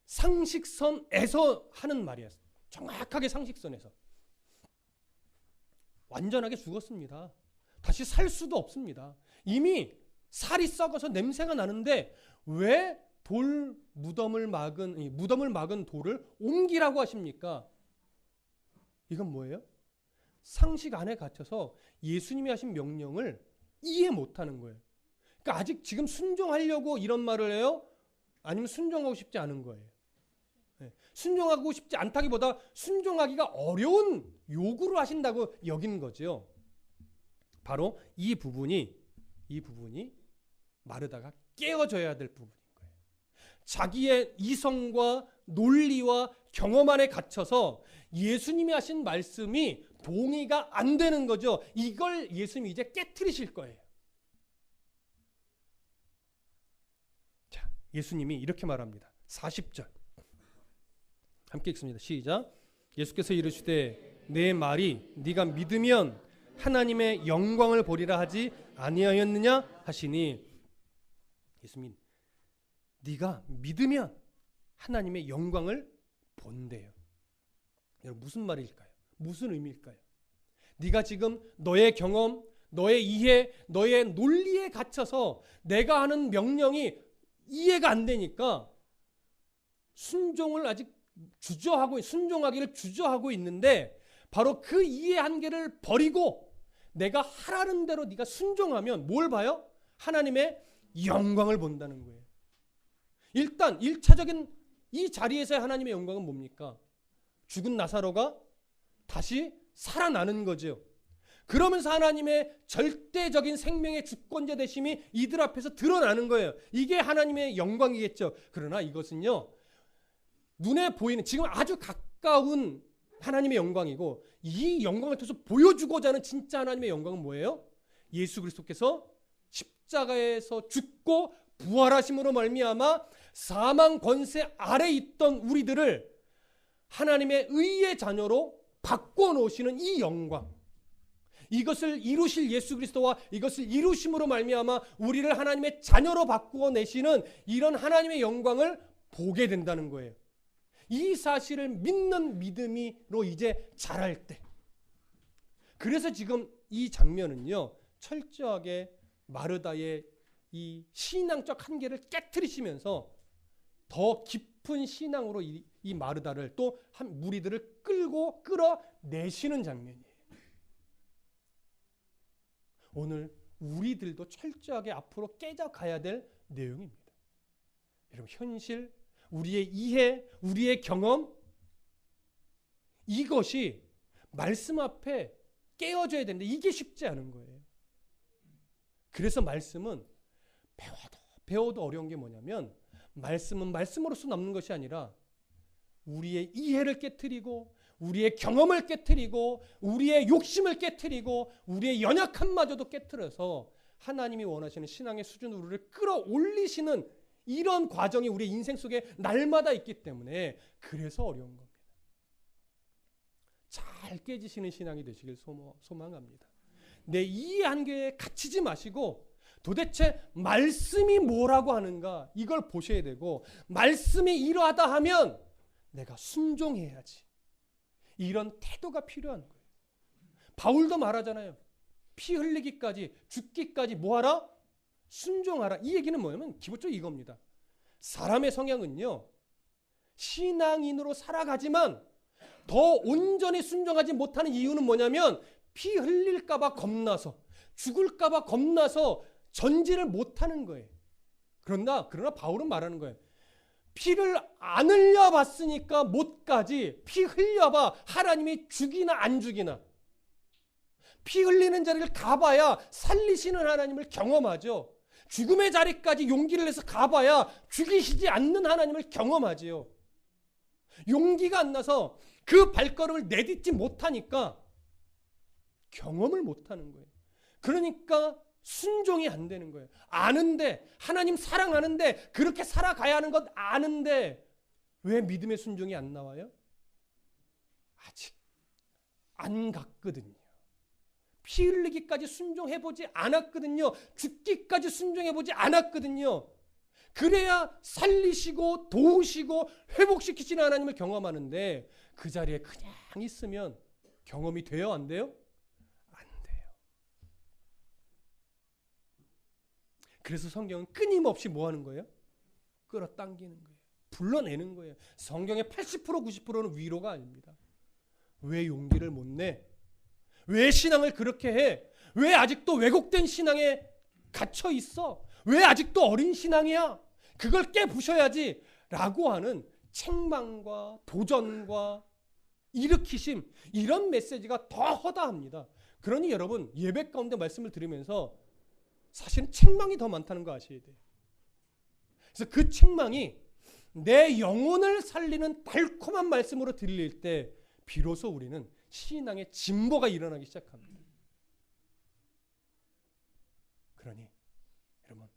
A: 상식선에서 하는 말이었어요. 정확하게 상식선에서. 완전하게 죽었습니다. 다시 살 수도 없습니다. 이미 살이 썩어서 냄새가 나는데 왜 무덤을 막은 돌을 옮기라고 하십니까? 이건 뭐예요? 상식 안에 갇혀서 예수님이 하신 명령을 이해 못하는 거예요. 그러니까 아직 지금 순종하려고 이런 말을 해요? 아니면 순종하고 싶지 않은 거예요? 순종하고 싶지 않다기보다 순종하기가 어려운 요구를 하신다고 여기는 거죠. 바로 이 부분이 마르다가 깨어져야 될 부분인 거예요. 자기의 이성과 논리와 경험 안에 갇혀서 예수님이 하신 말씀이 동의가 안 되는 거죠. 이걸 예수님이 이제 깨트리실 거예요. 자, 예수님이 이렇게 말합니다. 40절 함께 읽습니다. 시작. 예수께서 이르시되 내 말이 네가 믿으면 하나님의 영광을 보리라 하지 아니하였느냐 하시니 예수님, 네가 믿으면 하나님의 영광을 본대요. 여러분 무슨 말일까요? 무슨 의미일까요? 네가 지금 너의 경험, 너의 이해, 너의 논리에 갇혀서 내가 하는 명령이 이해가 안 되니까 순종하기를 주저하고 있는데 바로 그 이해 한계를 버리고 내가 하라는 대로 네가 순종하면 뭘 봐요? 하나님의 영광을 본다는 거예요. 일단 1차적인 이 자리에서의 하나님의 영광은 뭡니까? 죽은 나사로가 다시 살아나는 거죠. 그러면서 하나님의 절대적인 생명의 주권자 되심이 이들 앞에서 드러나는 거예요. 이게 하나님의 영광이겠죠. 그러나 이것은요, 눈에 보이는 지금 아주 가까운 하나님의 영광이고 이 영광을 통해서 보여주고자 하는 진짜 하나님의 영광은 뭐예요? 예수 그리스도께서 십자가에서 죽고 부활하심으로 말미암아 사망 권세 아래 있던 우리들을 하나님의 의의 자녀로 바꿔놓으시는 이 영광. 이것을 이루실 예수 그리스도와 이것을 이루심으로 말미암아 우리를 하나님의 자녀로 바꾸어 내시는 이런 하나님의 영광을 보게 된다는 거예요. 이 사실을 믿는 믿음으로 이제 자랄 때. 그래서 지금 이 장면은요, 철저하게 마르다의 이 신앙적 한계를 깨트리시면서 더 깊은 신앙으로 이 마르다를 또 한 무리들을 끌어내시는 장면이에요. 오늘 우리들도 철저하게 앞으로 깨져가야 될 내용입니다. 여러분, 현실, 우리의 이해, 우리의 경험, 이것이 말씀 앞에 깨어져야 되는데 이게 쉽지 않은 거예요. 그래서 말씀은 배워도 어려운 게 뭐냐면, 말씀은 말씀으로서 남는 것이 아니라 우리의 이해를 깨트리고 우리의 경험을 깨트리고 우리의 욕심을 깨트리고 우리의 연약함마저도 깨트려서 하나님이 원하시는 신앙의 수준으로 우리를 끌어올리시는 이런 과정이 우리 인생 속에 날마다 있기 때문에 그래서 어려운 겁니다. 잘 깨지시는 신앙이 되시길 소망합니다. 내 이해 한계에 갇히지 마시고 도대체 말씀이 뭐라고 하는가 이걸 보셔야 되고, 말씀이 이러하다 하면 내가 순종해야지, 이런 태도가 필요한 거예요. 바울도 말하잖아요. 피 흘리기까지, 죽기까지 뭐하라? 순종하라. 이 얘기는 뭐냐면 기본적으로 이겁니다. 사람의 성향은요, 신앙인으로 살아가지만 더 온전히 순종하지 못하는 이유는 뭐냐면 피 흘릴까 봐 겁나서, 죽을까 봐 겁나서 전진을 못하는 거예요. 그러나 바울은 말하는 거예요. 피를 안 흘려봤으니까 못 가지, 피 흘려봐 하나님이 죽이나 안 죽이나. 피 흘리는 자리를 가봐야 살리시는 하나님을 경험하죠. 죽음의 자리까지 용기를 내서 가봐야 죽이시지 않는 하나님을 경험하지요. 용기가 안 나서 그 발걸음을 내딛지 못하니까 경험을 못하는 거예요. 그러니까 순종이 안 되는 거예요. 아는데, 하나님 사랑하는데, 그렇게 살아가야 하는 것 아는데 왜 믿음의 순종이 안 나와요? 아직 안 갔거든요. 피 흘리기까지 순종해보지 않았거든요. 죽기까지 순종해보지 않았거든요. 그래야 살리시고 도우시고 회복시키시는 하나님을 경험하는데, 그 자리에 그냥 있으면 경험이 돼요? 안 돼요? 그래서 성경은 끊임없이 뭐 하는 거예요? 끌어당기는 거예요. 불러내는 거예요. 성경의 80% 90%는 위로가 아닙니다. 왜 용기를 못 내? 왜 신앙을 그렇게 해? 왜 아직도 왜곡된 신앙에 갇혀 있어? 왜 아직도 어린 신앙이야? 그걸 깨부셔야지 라고 하는 책망과 도전과 일으키심, 이런 메시지가 더 허다합니다. 그러니 여러분, 예배 가운데 말씀을 들으면서 사실은 책망이 더 많다는 거 아셔야 돼요. 그래서 그 책망이 내 영혼을 살리는 달콤한 말씀으로 들릴 때 비로소 우리는 신앙의 진보가 일어나기 시작합니다. 그러니 여러분,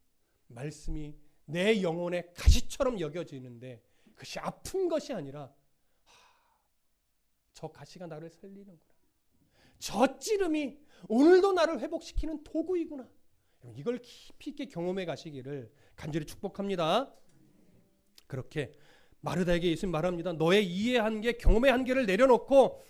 A: 말씀이 내 영혼의 가시처럼 여겨지는데 그것이 아픈 것이 아니라 저 가시가 나를 살리는구나, 저 찌름이 오늘도 나를 회복시키는 도구이구나, 이걸 깊이 있게 경험해 가시기를 간절히 축복합니다. 그렇게 마르다에게 예수님 말합니다. 너의 이해 한계, 경험의 한계를 내려놓고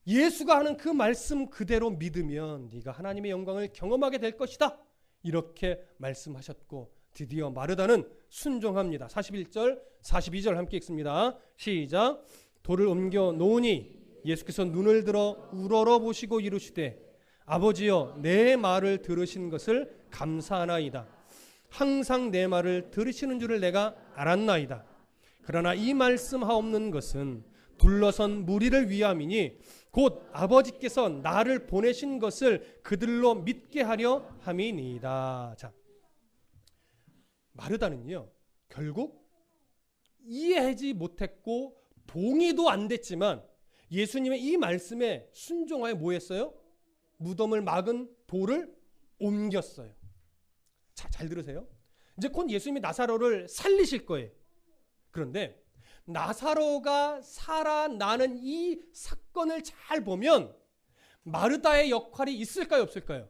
A: 예수가 하는 그 말씀 그대로 믿으면 네가 하나님의 영광을 경험하게 될 것이다, 이렇게 말씀하셨고, 드디어 마르다는 순종합니다. 41절 42절 함께 읽습니다. 시작. 돌을 옮겨 놓으니 예수께서 눈을 들어 우러러 보시고 이르시되 아버지여, 내 말을 들으신 것을 감사하나이다. 항상 내 말을 들으시는 줄을 내가 알았나이다. 그러나 이 말씀하옵는 것은 둘러선 무리를 위함이니 곧 아버지께서 나를 보내신 것을 그들로 믿게 하려 함이니이다. 자, 마르다는요, 결국 이해하지 못했고 동의도 안 됐지만 예수님의 이 말씀에 순종하여 뭐 했어요? 무덤을 막은 돌을 옮겼어요. 자, 잘 들으세요. 이제 곧 예수님이 나사로를 살리실 거예요. 그런데 나사로가 살아나는 이 사건을 잘 보면 마르다의 역할이 있을까요, 없을까요?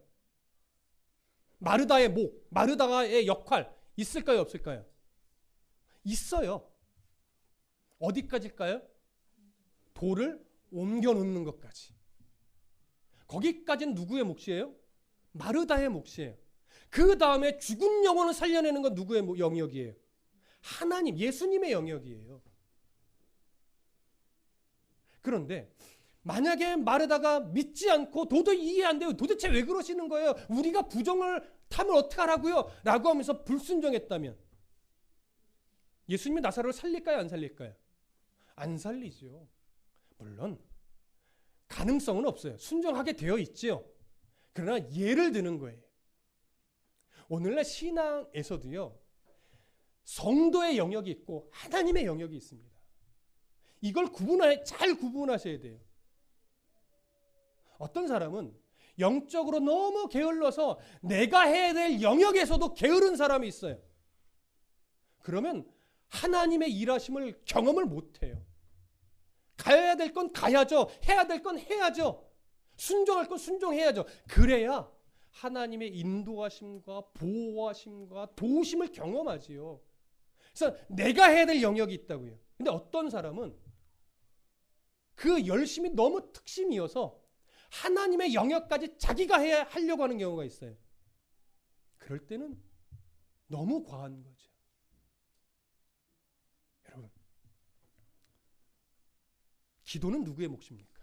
A: 마르다의 목, 마르다의 역할 있을까요, 없을까요? 있어요. 어디까지일까요? 돌을 옮겨 놓는 것까지. 거기까지는 누구의 몫이에요? 마르다의 몫이에요. 그 다음에 죽은 영혼을 살려내는 건 누구의 영역이에요? 하나님, 예수님의 영역이에요. 그런데 만약에 마르다가 믿지 않고 도저히 이해 안 돼요. 도대체 왜 그러시는 거예요? 우리가 부정을 타면 어떡하라고요? 라고 하면서 불순종했다면 예수님이 나사로를 살릴까요? 안 살릴까요? 안 살리죠. 물론 가능성은 없어요. 순종하게 되어 있지요. 그러나 예를 드는 거예요. 오늘날 신앙에서도요, 성도의 영역이 있고 하나님의 영역이 있습니다. 이걸 잘 구분하셔야 돼요. 어떤 사람은 영적으로 너무 게을러서 내가 해야 될 영역에서도 게으른 사람이 있어요. 그러면 하나님의 일하심을 경험을 못해요. 가야 될 건 가야죠. 해야 될 건 해야죠. 순종할 건 순종해야죠. 그래야 하나님의 인도하심과 보호하심과 도우심을 경험하지요. 그래서 내가 해야 될 영역이 있다고요. 근데 어떤 사람은 그 열심이 너무 특심이어서 하나님의 영역까지 자기가 하려고 하는 경우가 있어요. 그럴 때는 너무 과한 거죠. 여러분, 기도는 누구의 몫입니까?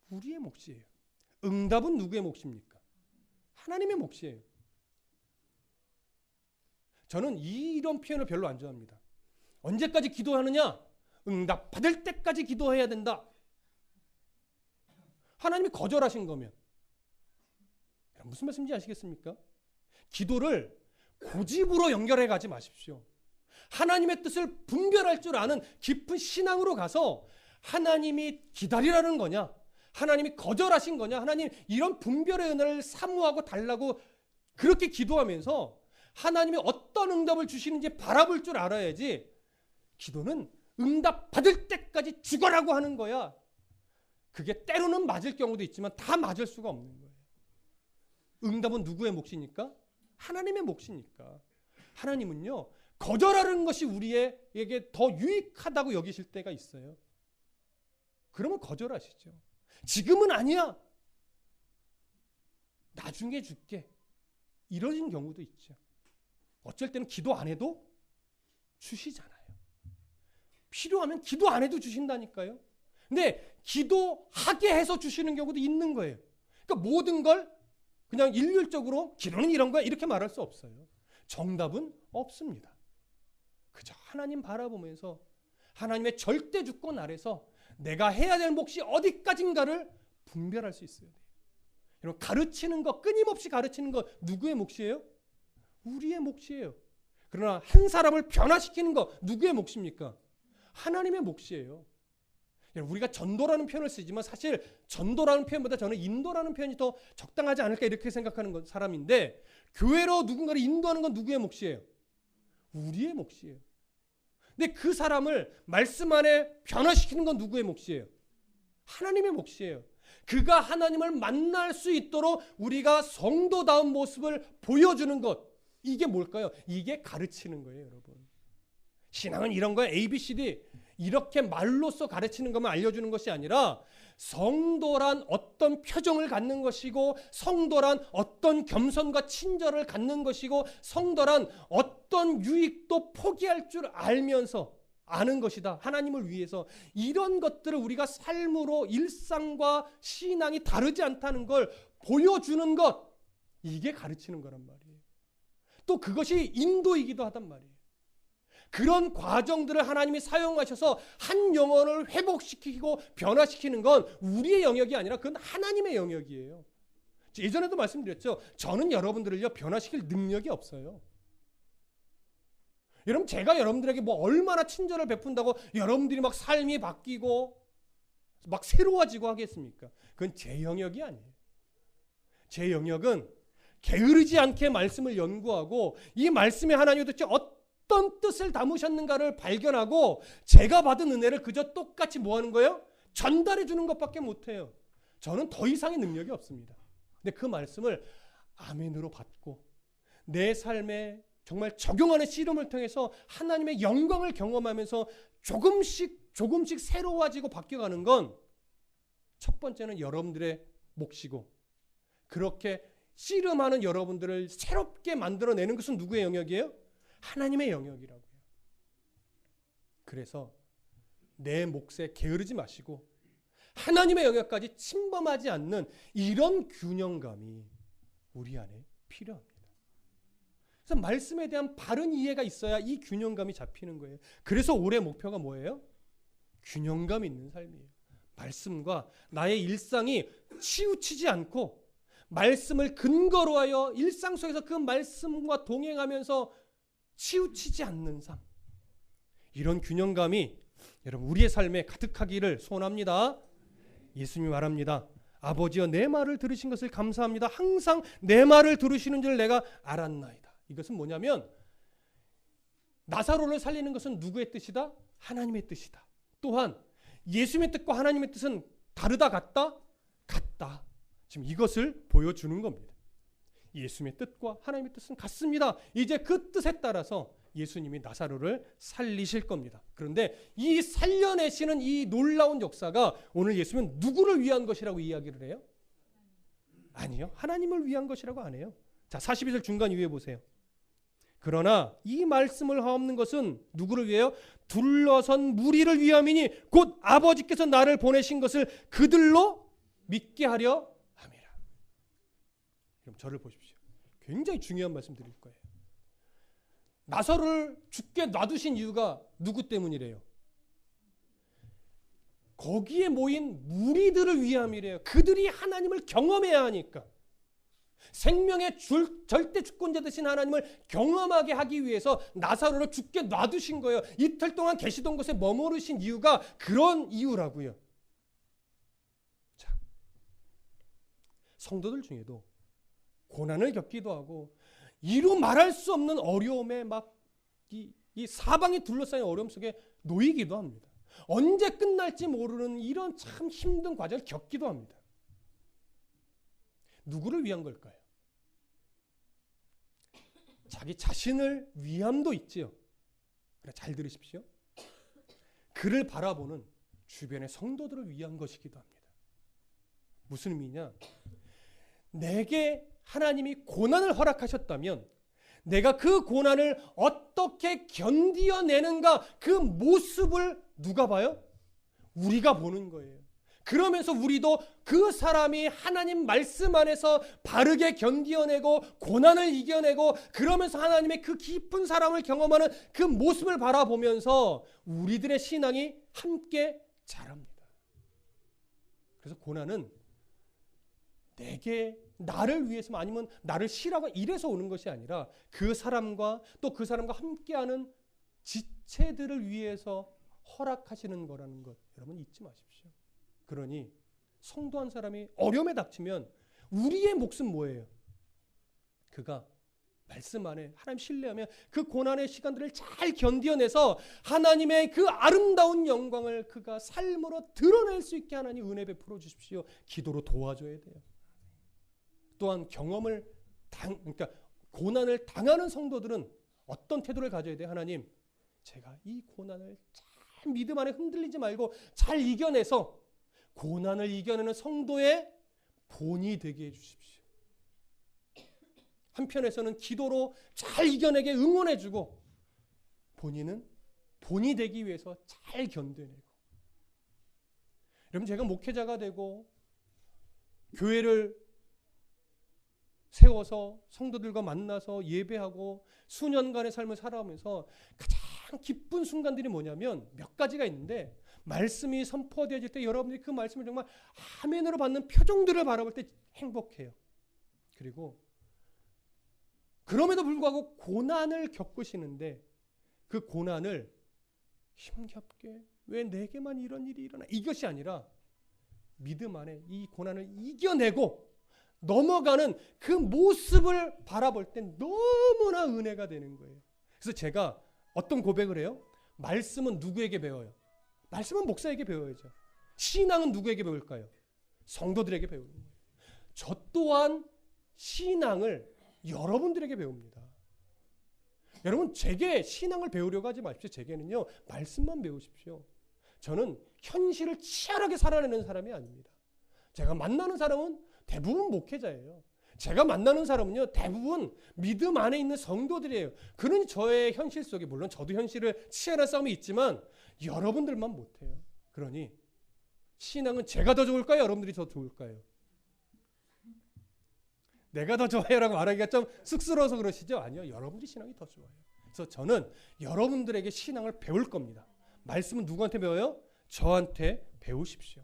A: 우리의 몫이에요. 응답은 누구의 몫입니까? 하나님의 몫이에요. 저는 이런 표현을 별로 안 좋아합니다. 언제까지 기도하느냐? 응답 받을 때까지 기도해야 된다. 하나님이 거절하신 거면 무슨 말씀인지 아시겠습니까? 기도를 고집으로 연결해 가지 마십시오. 하나님의 뜻을 분별할 줄 아는 깊은 신앙으로 가서 하나님이 기다리라는 거냐, 하나님이 거절하신 거냐, 하나님 이런 분별의 은혜를 사모하고 달라고 그렇게 기도하면서 하나님이 어떤 응답을 주시는지 바라볼 줄 알아야지. 기도는 응답 받을 때까지 죽어라고 하는 거야. 그게 때로는 맞을 경우도 있지만 다 맞을 수가 없는 거예요. 응답은 누구의 몫이니까? 하나님의 몫이니까. 하나님은요, 거절하는 것이 우리에게 더 유익하다고 여기실 때가 있어요. 그러면 거절하시죠. 지금은 아니야. 나중에 줄게. 이런 경우도 있죠. 어쩔 때는 기도 안 해도 주시잖아요. 필요하면 기도 안 해도 주신다니까요. 근데 기도하게 해서 주시는 경우도 있는 거예요. 그러니까 모든 걸 그냥 일률적으로 기도는 이런 거야 이렇게 말할 수 없어요. 정답은 없습니다. 그저 하나님 바라보면서 하나님의 절대 주권 아래서 내가 해야 될 몫이 어디까지인가를 분별할 수 있어야 돼요. 여러분, 가르치는 거, 끊임없이 가르치는 거 누구의 몫이에요? 우리의 몫이에요. 그러나 한 사람을 변화시키는 거 누구의 몫입니까? 하나님의 몫이에요. 우리가 전도라는 표현을 쓰지만 사실 전도라는 표현보다 저는 인도라는 표현이 더 적당하지 않을까 이렇게 생각하는 사람인데, 교회로 누군가를 인도하는 건 누구의 몫이에요? 우리의 몫이에요. 근데 그 사람을 말씀 안에 변화시키는 건 누구의 몫이에요? 하나님의 몫이에요. 그가 하나님을 만날 수 있도록 우리가 성도다운 모습을 보여주는 것, 이게 뭘까요? 이게 가르치는 거예요, 여러분. 신앙은 이런 거예요. ABCD 이렇게 말로써 가르치는 것만 알려주는 것이 아니라 성도란 어떤 표정을 갖는 것이고, 성도란 어떤 겸손과 친절을 갖는 것이고, 성도란 어떤 유익도 포기할 줄 알면서 아는 것이다. 하나님을 위해서. 이런 것들을 우리가 삶으로 일상과 신앙이 다르지 않다는 걸 보여주는 것, 이게 가르치는 거란 말이에요. 또 그것이 인도이기도 하단 말이에요. 그런 과정들을 하나님이 사용하셔서 한 영혼을 회복시키고 변화시키는 건 우리의 영역이 아니라 그건 하나님의 영역이에요. 예전에도 말씀드렸죠. 저는 여러분들을요 변화시킬 능력이 없어요. 여러분, 제가 여러분들에게 뭐 얼마나 친절을 베푼다고 여러분들이 막 삶이 바뀌고 막 새로워지고 하겠습니까? 그건 제 영역이 아니에요. 제 영역은 게으르지 않게 말씀을 연구하고 이 말씀에 하나님이 도대체 어떤 뜻을 담으셨는가를 발견하고 제가 받은 은혜를 그저 똑같이 뭐 하는 거예요? 전달해 주는 것밖에 못해요. 저는 더 이상의 능력이 없습니다. 근데 그 말씀을 아멘으로 받고 내 삶에 정말 적용하는 씨름을 통해서 하나님의 영광을 경험하면서 조금씩 새로워지고 바뀌어가는 건 첫 번째는 여러분들의 몫이고, 그렇게 씨름하는 여러분들을 새롭게 만들어내는 것은 누구의 영역이에요? 하나님의 영역이라고요. 그래서 내 몫에 게으르지 마시고 하나님의 영역까지 침범하지 않는 이런 균형감이 우리 안에 필요합니다. 그래서 말씀에 대한 바른 이해가 있어야 이 균형감이 잡히는 거예요. 그래서 올해 목표가 뭐예요? 균형감 있는 삶이에요. 말씀과 나의 일상이 치우치지 않고 말씀을 근거로 하여 일상 속에서 그 말씀과 동행하면서 치우치지 않는 삶. 이런 균형감이 여러분 우리의 삶에 가득하기를 소원합니다. 예수님이 말합니다. 아버지여 내 말을 들으신 것을 감사합니다. 항상 내 말을 들으시는 줄 내가 알았나이다. 이것은 뭐냐면 나사로를 살리는 것은 누구의 뜻이다? 하나님의 뜻이다. 또한 예수님의 뜻과 하나님의 뜻은 다르다 같다? 같다. 지금 이것을 보여주는 겁니다. 예수님의 뜻과 하나님의 뜻은 같습니다. 이제 그 뜻에 따라서 예수님이 나사로를 살리실 겁니다. 그런데 이 살려내시는 이 놀라운 역사가 오늘 예수님은 누구를 위한 것이라고 이야기를 해요? 아니요. 하나님을 위한 것이라고 안 해요. 자, 42절 중간 위에 보세요. 그러나 이 말씀을 하옵는 것은 누구를 위해요? 둘러선 무리를 위함이니 곧 아버지께서 나를 보내신 것을 그들로 믿게 하려 함이라. 그럼 저를 보십시오. 굉장히 중요한 말씀 드릴 거예요. 나사로를 죽게 놔두신 이유가 누구 때문이래요? 거기에 모인 무리들을 위함이래요. 그들이 하나님을 경험해야 하니까. 생명의 절대 주권자 되신 하나님을 경험하게 하기 위해서 나사로를 죽게 놔두신 거예요. 이틀 동안 계시던 곳에 머무르신 이유가 그런 이유라고요. 자, 성도들 중에도 고난을 겪기도 하고 이루 말할 수 없는 어려움에 막 이 사방이 둘러싸인 어려움 속에 놓이기도 합니다. 언제 끝날지 모르는 이런 참 힘든 과정을 겪기도 합니다. 누구를 위한 걸까요? 자기 자신을 위함도 있지요. 잘 들으십시오. 그를 바라보는 주변의 성도들을 위한 것이기도 합니다. 무슨 의미냐? 내게 하나님이 고난을 허락하셨다면 내가 그 고난을 어떻게 견디어내는가, 그 모습을 누가 봐요? 우리가 보는 거예요. 그러면서 우리도 그 사람이 하나님 말씀 안에서 바르게 견디어내고 고난을 이겨내고 그러면서 하나님의 그 깊은 사랑을 경험하는 그 모습을 바라보면서 우리들의 신앙이 함께 자랍니다. 그래서 고난은 내게 나를 위해서 아니면 나를 싫어하고 이래서 오는 것이 아니라 그 사람과 또 그 사람과 함께하는 지체들을 위해서 허락하시는 거라는 것 여러분 잊지 마십시오. 그러니 성도 한 사람이 어려움에 닥치면 우리의 몫은 뭐예요? 그가 말씀 안에 하나님 신뢰하며 그 고난의 시간들을 잘 견디어내서 하나님의 그 아름다운 영광을 그가 삶으로 드러낼 수 있게 하나님 은혜 베풀어 주십시오. 기도로 도와줘야 돼요. 또한 그러니까 고난을 당하는 성도들은 어떤 태도를 가져야 돼요? 하나님, 제가 이 고난을 잘 믿음 안에 흔들리지 말고 잘 이겨내서 고난을 이겨내는 성도의 본이 되게 해주십시오. 한편에서는 기도로 잘 이겨내게 응원해주고 본인은 본이 되기 위해서 잘 견뎌내고. 여러분, 제가 목회자가 되고 교회를 세워서 성도들과 만나서 예배하고 수년간의 삶을 살아오면서 가장 기쁜 순간들이 뭐냐면 몇 가지가 있는데, 말씀이 선포되어질 때 여러분들이 그 말씀을 정말 아멘으로 받는 표정들을 바라볼 때 행복해요. 그리고 그럼에도 불구하고 고난을 겪으시는데 그 고난을 힘겹게 왜 내게만 이런 일이 일어나, 이것이 아니라 믿음 안에 이 고난을 이겨내고 넘어가는 그 모습을 바라볼 땐 너무나 은혜가 되는 거예요. 그래서 제가 어떤 고백을 해요? 말씀은 누구에게 배워요? 말씀은 목사에게 배워야죠. 신앙은 누구에게 배울까요? 성도들에게 배우는 거예요. 저 또한 신앙을 여러분들에게 배웁니다. 여러분, 제게 신앙을 배우려고 하지 마십시오. 제게는요, 말씀만 배우십시오. 저는 현실을 치열하게 살아내는 사람이 아닙니다. 제가 만나는 사람은 대부분 목회자예요. 제가 만나는 사람은요, 대부분 믿음 안에 있는 성도들이에요. 그러니 저의 현실 속에, 물론 저도 현실을 치열한 싸움이 있지만 여러분들만 못해요. 그러니 신앙은 제가 더 좋을까요? 여러분들이 더 좋을까요? 내가 더 좋아요라고 말하기가 좀 쑥스러워서 그러시죠? 아니요. 여러분들이 신앙이 더 좋아요. 그래서 저는 여러분들에게 신앙을 배울 겁니다. 말씀은 누구한테 배워요? 저한테 배우십시오.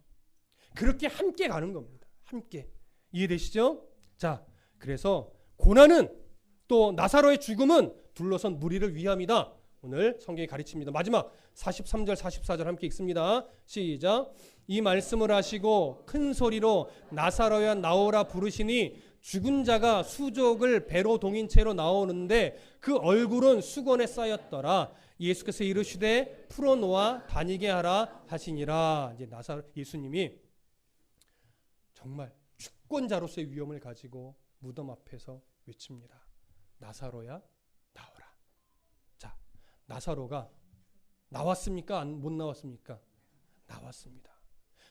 A: 그렇게 함께 가는 겁니다. 함께. 이해되시죠? 자, 그래서 고난은 또 나사로의 죽음은 둘러선 무리를 위함이다. 오늘 성경이 가르칩니다. 마지막 43절 44절 함께 읽습니다. 시작. 이 말씀을 하시고 큰 소리로 나사로야 나오라 부르시니 죽은 자가 수족을 배로 동인 채로 나오는데 그 얼굴은 수건에 쌓였더라. 예수께서 이르시되 풀어놓아 다니게 하라 하시니라. 이제 예수님이 정말 주권자로서의 위엄을 가지고 무덤 앞에서 외칩니다. 나사로야 나오라. 자, 나사로가 나왔습니까? 못 나왔습니까? 나왔습니다.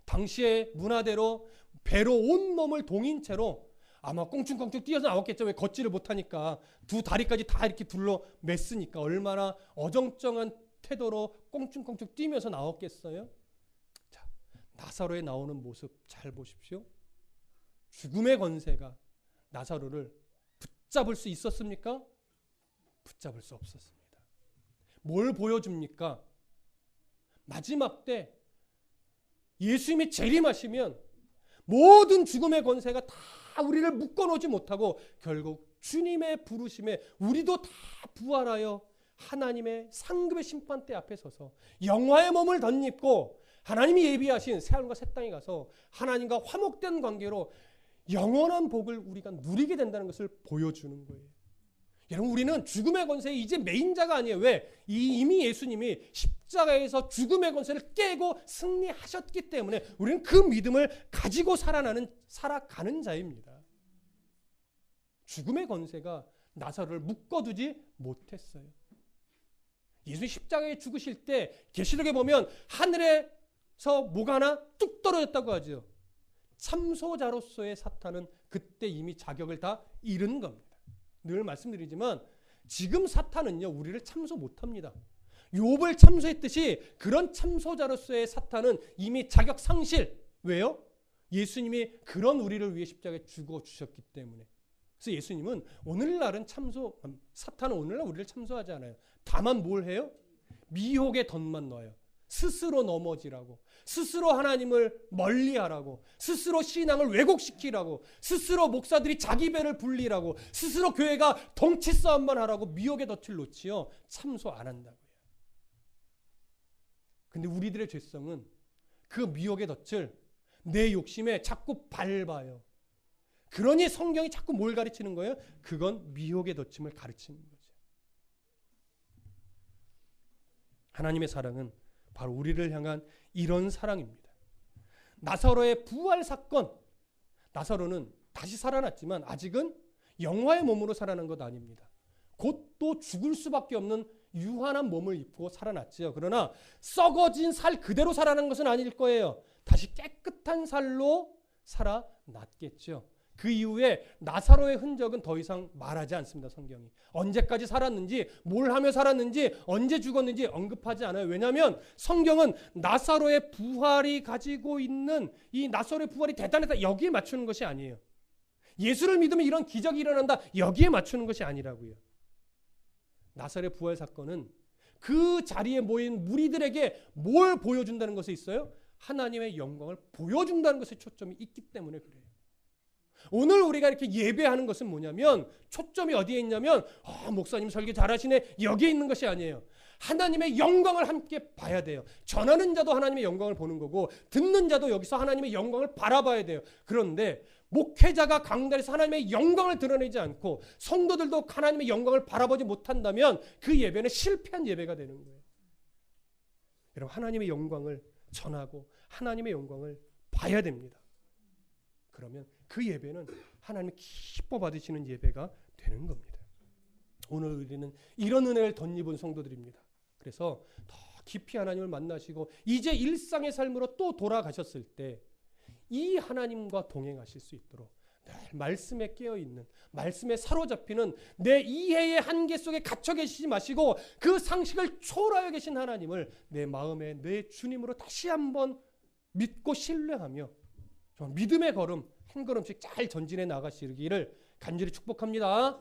A: 당시의 문화대로 배로 온 몸을 동인 채로 아마 꽁충꽁충 뛰어서 나왔겠죠. 왜 걷지를 못하니까 두 다리까지 다 이렇게 둘러 맸으니까 얼마나 어정쩡한 태도로 꽁충꽁충 뛰면서 나왔겠어요. 자, 나사로에 나오는 모습 잘 보십시오. 죽음의 권세가 나사로를 붙잡을 수 있었습니까? 붙잡을 수 없었습니다. 뭘 보여줍니까? 마지막 때 예수님이 재림하시면 모든 죽음의 권세가 다 우리를 묶어놓지 못하고 결국 주님의 부르심에 우리도 다 부활하여 하나님의 상급의 심판대 앞에 서서 영화의 몸을 덧입고 하나님이 예비하신 새하늘과 새 땅에 가서 하나님과 화목된 관계로 영원한 복을 우리가 누리게 된다는 것을 보여주는 거예요. 여러분, 우리는 죽음의 권세에 이제 매인자가 아니에요. 왜? 이미 예수님이 십자가에서 죽음의 권세를 깨고 승리하셨기 때문에 우리는 그 믿음을 가지고 살아가는 자입니다. 죽음의 권세가 나사로를 묶어두지 못했어요. 예수님 십자가에 죽으실 때 계시록에 보면 하늘에서 뭐가 하나 뚝 떨어졌다고 하죠. 참소자로서의 사탄은 그때 이미 자격을 다 잃은 겁니다. 늘 말씀드리지만 지금 사탄은요, 우리를 참소 못합니다. 욥을 참소했듯이 그런 참소자로서의 사탄은 이미 자격 상실. 왜요? 예수님이 그런 우리를 위해 십자가에 죽어주셨기 때문에. 그래서 예수님은 오늘날은 사탄은 오늘날 우리를 참소하지 않아요. 다만 뭘 해요? 미혹의 덫만 넣어요. 스스로 넘어지라고, 스스로 하나님을 멀리하라고, 스스로 신앙을 왜곡시키라고, 스스로 목사들이 자기 배를 불리라고, 스스로 교회가 덩치 싸움만 하라고 미혹의 덫을 놓지요. 참소 안 한다고요. 근데 우리들의 죄성은 그 미혹의 덫을 내 욕심에 자꾸 밟아요. 그러니 성경이 자꾸 뭘 가르치는 거예요? 그건 미혹의 덫임을 가르치는 거죠. 하나님의 사랑은 바로 우리를 향한 이런 사랑입니다. 나사로의 부활 사건, 나사로는 다시 살아났지만 아직은 영화의 몸으로 살아난 것 아닙니다. 곧 또 죽을 수밖에 없는 유한한 몸을 입고 살아났지요. 그러나 썩어진 살 그대로 살아난 것은 아닐 거예요. 다시 깨끗한 살로 살아났겠죠. 그 이후에 나사로의 흔적은 더 이상 말하지 않습니다. 성경이. 언제까지 살았는지, 뭘 하며 살았는지, 언제 죽었는지 언급하지 않아요. 왜냐하면 성경은 나사로의 부활이 가지고 있는 이 나사로의 부활이 대단하다, 여기에 맞추는 것이 아니에요. 예수를 믿으면 이런 기적이 일어난다, 여기에 맞추는 것이 아니라고요. 나사로의 부활 사건은 그 자리에 모인 무리들에게 뭘 보여준다는 것이 있어요? 하나님의 영광을 보여준다는 것에 초점이 있기 때문에 그래요. 오늘 우리가 이렇게 예배하는 것은 뭐냐면 초점이 어디에 있냐면 목사님 설교 잘하시네, 여기에 있는 것이 아니에요. 하나님의 영광을 함께 봐야 돼요. 전하는 자도 하나님의 영광을 보는 거고 듣는 자도 여기서 하나님의 영광을 바라봐야 돼요. 그런데 목회자가 강단에서 하나님의 영광을 드러내지 않고 성도들도 하나님의 영광을 바라보지 못한다면 그 예배는 실패한 예배가 되는 거예요. 여러분, 하나님의 영광을 전하고 하나님의 영광을 봐야 됩니다. 그러면 그 예배는 하나님이 기뻐 받으시는 예배가 되는 겁니다. 오늘 우리는 이런 은혜를 덧입은 성도들입니다. 그래서 더 깊이 하나님을 만나시고 이제 일상의 삶으로 또 돌아가셨을 때 이 하나님과 동행하실 수 있도록 늘 말씀에 깨어있는, 말씀에 사로잡히는 내 이해의 한계 속에 갇혀 계시지 마시고 그 상식을 초월하여 계신 하나님을 내 마음에 내 주님으로 다시 한번 믿고 신뢰하며 믿음의 걸음 한 걸음씩 잘 전진해 나가시기를 간절히 축복합니다.